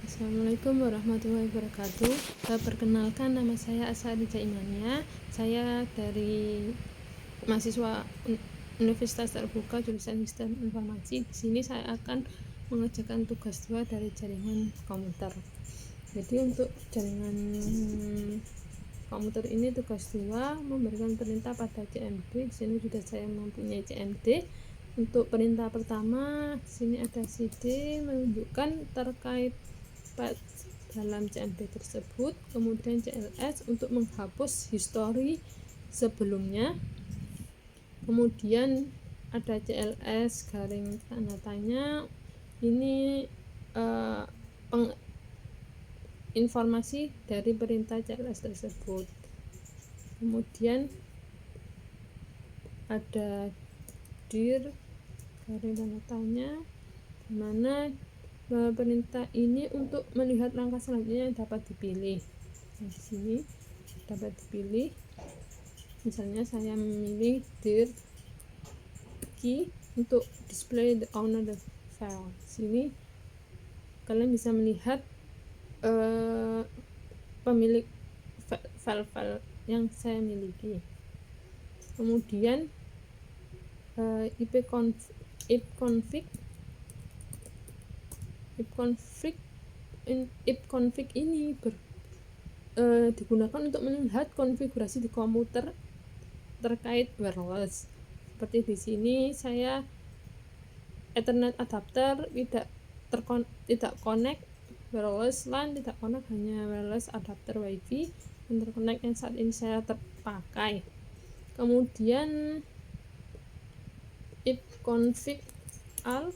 Assalamualaikum warahmatullahi wabarakatuh. Perkenalkan, nama saya Asarija Imania. Saya dari mahasiswa Universitas Terbuka jurusan Sistem Informasi. Di sini saya akan mengerjakan tugas 2 dari jaringan komputer. Jadi untuk jaringan komputer ini tugas 2 memberikan perintah pada CMD. Di sini sudah saya mempunyai CMD. Untuk perintah pertama, di sini ada CD menunjukkan terkait dalam CMD tersebut, kemudian CLS untuk menghapus histori sebelumnya, kemudian ada CLS garing tanda tanya, ini informasi dari perintah CLS tersebut. Kemudian ada dir garing tanda tanya, di mana perintah ini untuk melihat langkah selanjutnya yang dapat dipilih. Nah, di sini dapat dipilih, misalnya saya memilih dir key untuk display the owner the file. Di sini kalian bisa melihat pemilik file-file yang saya miliki. Kemudian ifconfig ini digunakan untuk melihat konfigurasi di komputer terkait wireless. Seperti di sini saya Ethernet adapter tidak connect wireless LAN, tidak connect, hanya wireless adapter WiFi interconnect yang saat ini saya terpakai. Kemudian ifconfig all.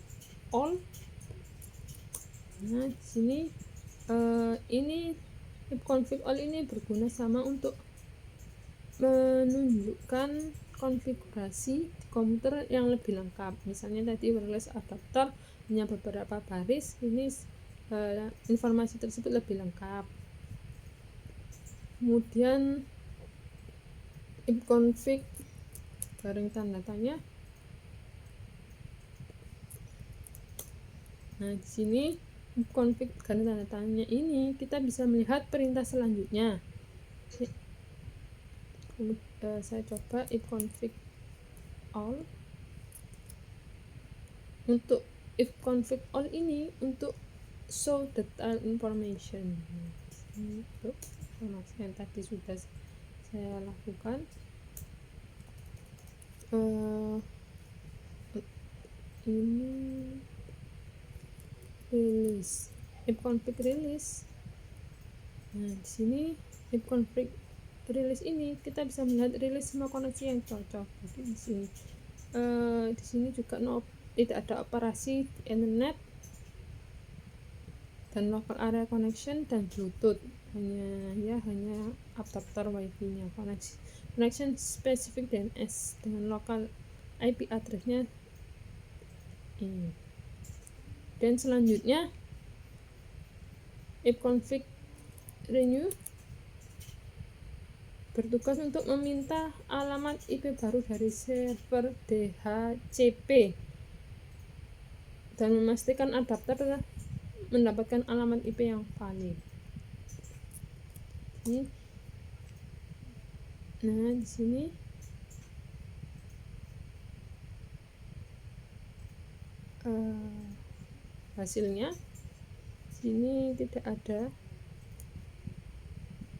Nah, di sini ini ifconfig all ini berguna sama untuk menunjukkan konfigurasi di komputer yang lebih lengkap. Misalnya tadi wireless adapter hanya beberapa baris, ini informasi tersebut lebih lengkap. Kemudian ifconfig garing tanda tanya. Nah, di sini ifconfig garing tanda tanya ini kita bisa melihat perintah selanjutnya. Saya coba ifconfig all. Untuk ifconfig all ini untuk show detail information. Untuk informasi yang tadi sudah saya lakukan. Ini release, ifconfig release. Nah, di sini ifconfig release ini kita bisa melihat release semua koneksi yang cocok. Jadi di sini juga tidak ada operasi internet dan local area connection dan Bluetooth, hanya adapter WiFi nya. Connection specific DNS dengan local IP address-nya ini. Dan selanjutnya ifconfig renew bertugas untuk meminta alamat IP baru dari server DHCP dan memastikan adapter mendapatkan alamat IP yang valid. Nah, di sini hasilnya di sini tidak ada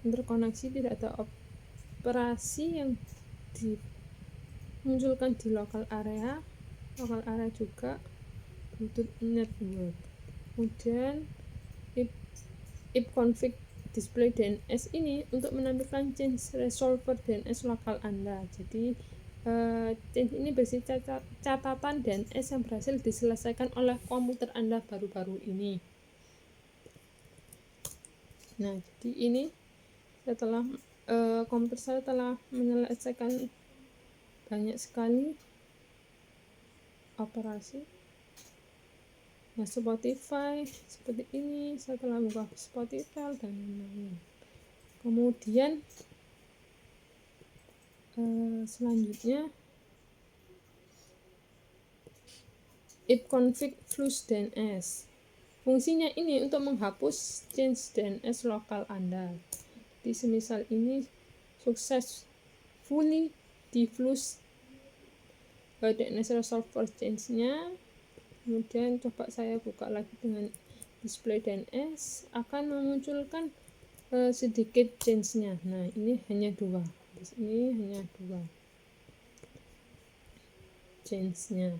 interkoneksi, tidak ada operasi yang dimunculkan di local area juga Bluetooth network. Kemudian ifconfig display DNS ini untuk menampilkan change resolver DNS lokal Anda. Jadi change ini berisi catatan DNS yang berhasil diselesaikan oleh komputer Anda baru-baru ini. Nah, jadi ini setelah komputer saya telah menyelesaikan banyak sekali operasi. Nah, Spotify seperti ini, saya telah buka Spotify dan lain-lain. Kemudian selanjutnya ifconfig flush DNS Fungsinya ini untuk menghapus change DNS lokal Anda. Di semisal ini successfully diffuse DNS resolver change-nya. Kemudian coba saya buka lagi dengan display DNS, akan memunculkan sedikit change-nya. Nah, ini hanya 2. Di sini hanya 2 change-nya.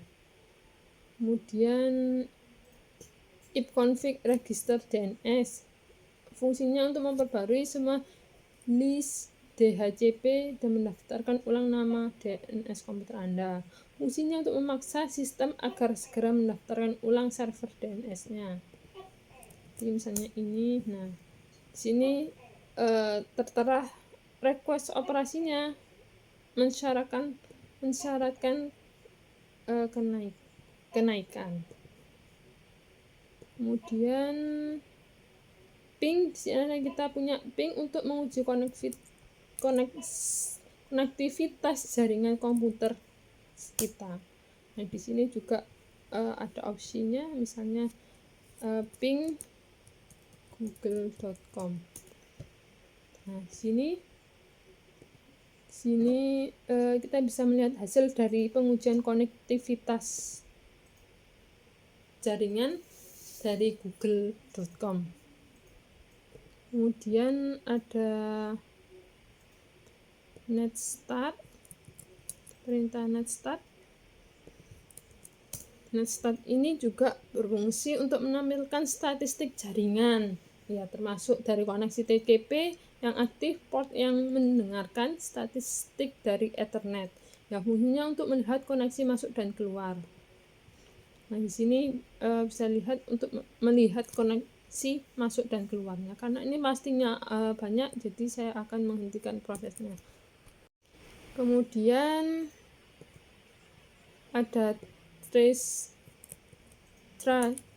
Kemudian ipconfig register DNS. Fungsinya untuk memperbarui semua list DHCP dan mendaftarkan ulang nama DNS komputer Anda. Fungsinya untuk memaksa sistem agar segera mendaftarkan ulang server DNS-nya. Jadi misalnya ini, nah di sini tertera request operasinya mensyaratkan kenaikan. Kemudian ping, di sini kita punya ping untuk menguji konektivitas jaringan komputer kita. Nah, di sini juga ada opsinya, misalnya ping google.com. Nah, di sini kita bisa melihat hasil dari pengujian konektivitas jaringan dari google.com. Kemudian ada netstart, perintah netstart. Netstart ini juga berfungsi untuk menampilkan statistik jaringan, ya, termasuk dari koneksi TCP yang aktif, port yang mendengarkan, statistik dari Ethernet. Ya, fungsinya untuk melihat koneksi masuk dan keluar. Nah, di sini bisa lihat untuk melihat koneksi masuk dan keluarnya. Karena ini pastinya banyak, jadi saya akan menghentikan prosesnya. Kemudian ada trace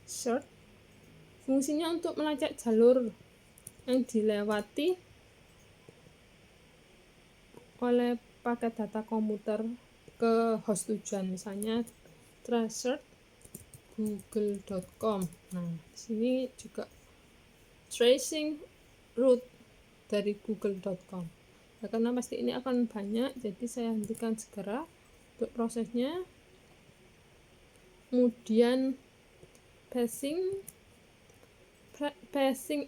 short. Fungsinya untuk melacak jalur yang dilewati oleh paket data komputer ke host tujuan, misalnya tracer google.com. Nah, di sini juga tracing route dari google.com. Nah, karena pasti ini akan banyak, jadi saya hentikan segera untuk prosesnya. Kemudian passing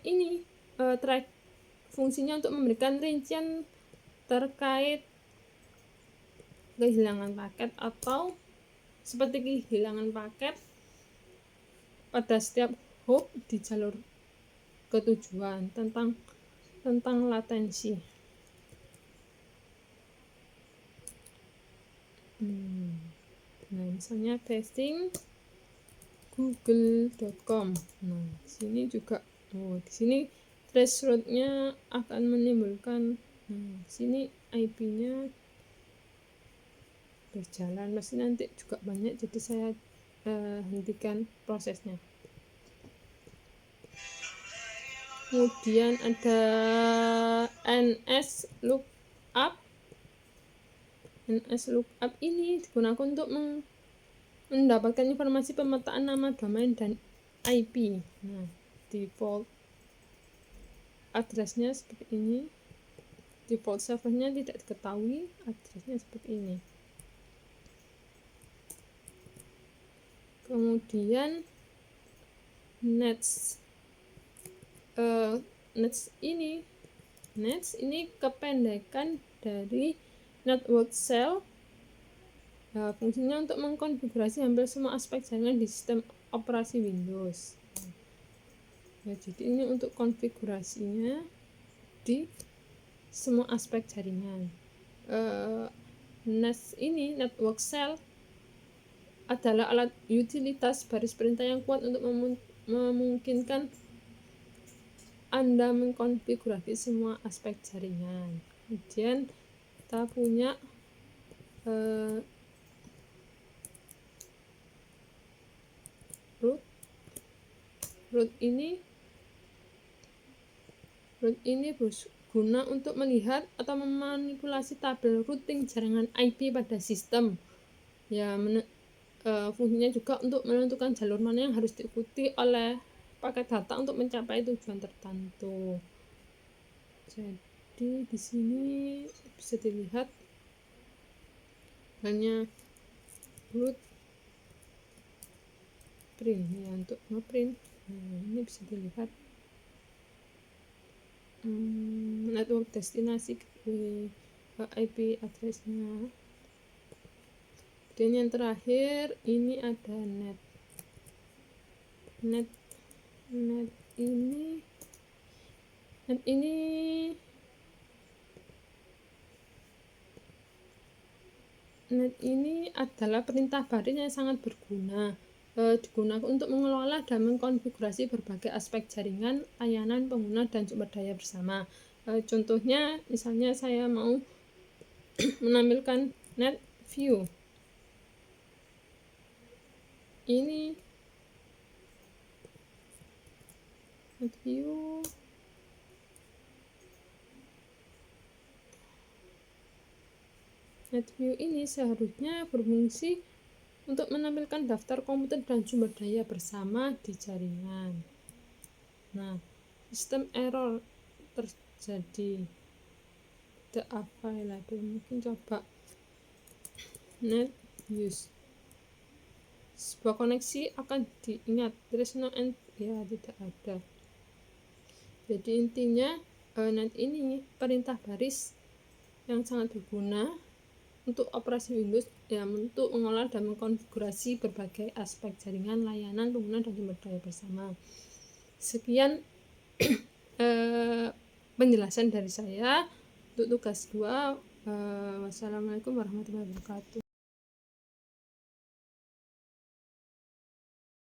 ini track, fungsinya untuk memberikan rincian terkait kehilangan paket atau seperti kehilangan paket pada setiap hop di jalur ketujuan, tentang latensi. Nah, misalnya testing google.com. Nah, di sini juga di sini threshold-nya akan menimbulkan, di sini IP-nya berjalan, masih nanti juga banyak, jadi saya hentikan prosesnya. Kemudian ada NS lookup. NS lookup ini digunakan untuk mendapatkan informasi pemetaan nama domain dan IP. Nah, default addressnya seperti ini. Default servernya tidak diketahui, addressnya seperti ini. Kemudian nets ini kependekan dari network cell. Fungsinya untuk mengkonfigurasi hampir semua aspek jaringan di sistem operasi Windows. Ya, jadi ini untuk konfigurasinya di semua aspek jaringan. NAS ini, network cell, adalah alat utilitas baris perintah yang kuat untuk memungkinkan Anda mengkonfigurasi semua aspek jaringan. Kemudian kita punya root ini berguna untuk melihat atau memanipulasi tabel routing jaringan IP pada sistem. Ya, fungsinya juga untuk menentukan jalur mana yang harus diikuti oleh pakai data untuk mencapai tujuan tertentu. Jadi di sini bisa dilihat hanya blueprint ya untuk ngeprint. Ini bisa dilihat network destinasi IP address-nya. Dan yang terakhir ini ada net ini adalah perintah baris yang sangat berguna, digunakan untuk mengelola dan mengkonfigurasi berbagai aspek jaringan, layanan pengguna, dan sumber daya bersama. Contohnya, misalnya saya mau menampilkan net view. Ini net view. Net view ini seharusnya berfungsi untuk menampilkan daftar komputer dan sumber daya bersama di jaringan. Nah, sistem error terjadi the available. Mungkin coba net use. Sebuah koneksi akan diingat there is no end, ya tidak ada. Jadi intinya net ini perintah baris yang sangat berguna untuk operasi Windows ya, untuk mengolah dan mengkonfigurasi berbagai aspek jaringan, layanan, pengguna, dan sumber daya bersama. Sekian penjelasan dari saya untuk tugas 2. Wassalamualaikum warahmatullahi wabarakatuh.